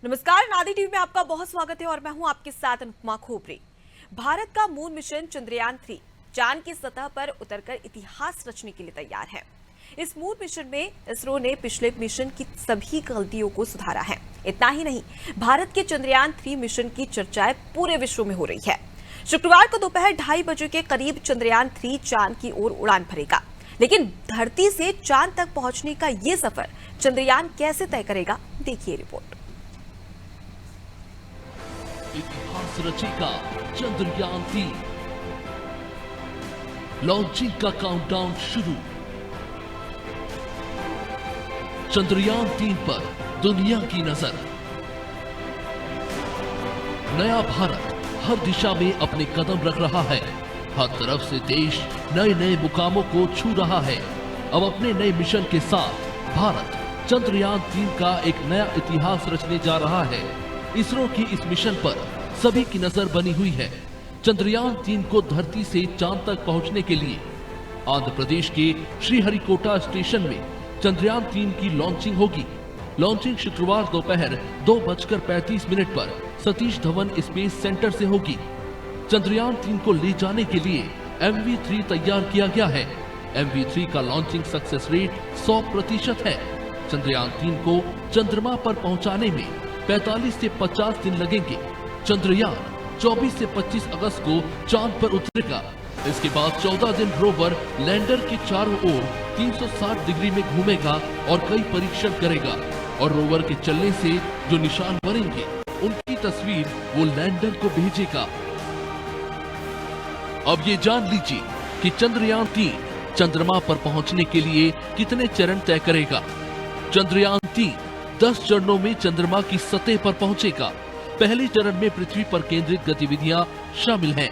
नमस्कार, नादी टीवी में आपका बहुत स्वागत है और मैं हूं आपके साथ अनुपमा खोपरे। भारत का मून मिशन चंद्रयान-3 चांद की सतह पर उतरकर इतिहास रचने के लिए तैयार है। इस मून मिशन में इसरो ने पिछले मिशन की सभी गलतियों को सुधारा है। इतना ही नहीं, भारत के चंद्रयान-3 मिशन की चर्चाएं पूरे विश्व में हो रही है। शुक्रवार को दोपहर 2:30 बजे के करीब चंद्रयान-3 चांद की ओर उड़ान भरेगा, लेकिन धरती से चांद तक पहुंचने का ये सफर चंद्रयान कैसे तय करेगा, देखिए रिपोर्ट। इतिहास रचेगा चंद्रयान-3। लॉन्चिंग का काउंटडाउन शुरू। चंद्रयान-3 पर दुनिया की नजर। नया भारत हर दिशा में अपने कदम रख रहा है। हर तरफ से देश नए नए मुकामों को छू रहा है। अब अपने नए मिशन के साथ भारत चंद्रयान-3 का एक नया इतिहास रचने जा रहा है। इसरो की इस मिशन पर सभी की नजर बनी हुई है। चंद्रयान-3 को धरती से चांद तक पहुंचने के लिए आंध्र प्रदेश के श्रीहरिकोटा स्टेशन में चंद्रयान-3 की लॉन्चिंग होगी। लॉन्चिंग शुक्रवार दोपहर 2:35 पर सतीश धवन स्पेस सेंटर से होगी। चंद्रयान-3 को ले जाने के लिए MV3 तैयार किया गया है। MV3 का लॉन्चिंग सक्सेस रेट 100% है। चंद्रयान-3 को चंद्रमा पर पहुंचाने में 45 से 50 दिन लगेंगे। चंद्रयान 24 से 25 अगस्त को चांद पर उतरेगा। इसके बाद 14 दिन रोवर लैंडर के चारों ओर 360 डिग्री में घूमेगा और कई परीक्षण करेगा और रोवर के चलने से जो निशान बनेंगे उनकी तस्वीर वो लैंडर को भेजेगा। अब ये जान लीजिए कि चंद्रयान-3 चंद्रमा पर पहुंचने के लिए कितने चरण तय करेगा। चंद्रयान-3 10 चरणों में चंद्रमा की सतह पर पहुंचेगा। पहले चरण में पृथ्वी पर केंद्रित गतिविधियां शामिल हैं,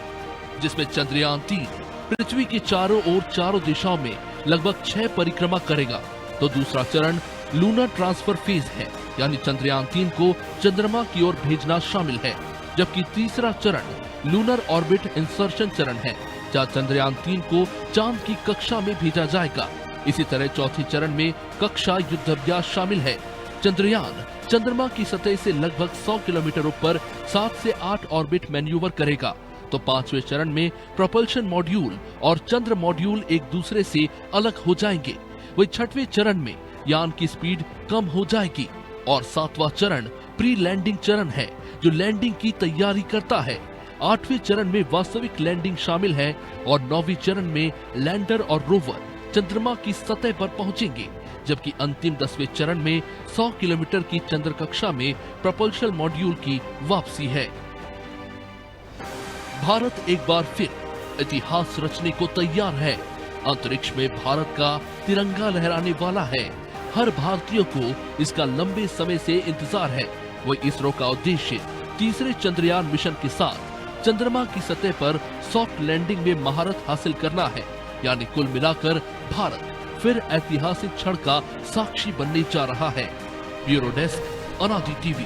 जिसमें चंद्रयान-3 पृथ्वी के चारों ओर चारों दिशाओं में लगभग 6 परिक्रमा करेगा। तो दूसरा चरण लूनर ट्रांसफर फेज है, यानी चंद्रयान-3 को चंद्रमा की ओर भेजना शामिल है। जबकि तीसरा चरण लूनर ऑर्बिट इंसर्शन चरण है, जहाँ चंद्रयान-3 को चांद की कक्षा में भेजा जाएगा। इसी तरह चौथे चरण में कक्षा युद्धाभ्यास शामिल है। चंद्रयान चंद्रमा की सतह से लगभग 100 किलोमीटर ऊपर 7 से 8 ऑर्बिट मैन्यूवर करेगा। तो पांचवें चरण में प्रोपल्शन मॉड्यूल और चंद्र मॉड्यूल एक दूसरे से अलग हो जाएंगे। वही छठवें चरण में यान की स्पीड कम हो जाएगी और सातवां चरण प्री लैंडिंग चरण है, जो लैंडिंग की तैयारी करता है। 8वें चरण में वास्तविक लैंडिंग शामिल है और 9वें चरण में लैंडर और रोवर चंद्रमा की सतह पर पहुंचेंगे। जबकि अंतिम 10वें चरण में 100 किलोमीटर की चंद्र कक्षा में प्रोपल्शन मॉड्यूल की वापसी है। भारत एक बार फिर इतिहास रचने को तैयार है। अंतरिक्ष में भारत का तिरंगा लहराने वाला है। हर भारतीय को इसका लंबे समय से इंतजार है। वही इसरो का उद्देश्य तीसरे चंद्रयान मिशन के साथ चंद्रमा की सतह पर सॉफ्ट लैंडिंग में महारत हासिल करना है। यानी कुल मिलाकर भारत फिर ऐतिहासिक क्षण का साक्षी बनने जा रहा है। ब्यूरो डेस्क, अनादि टीवी।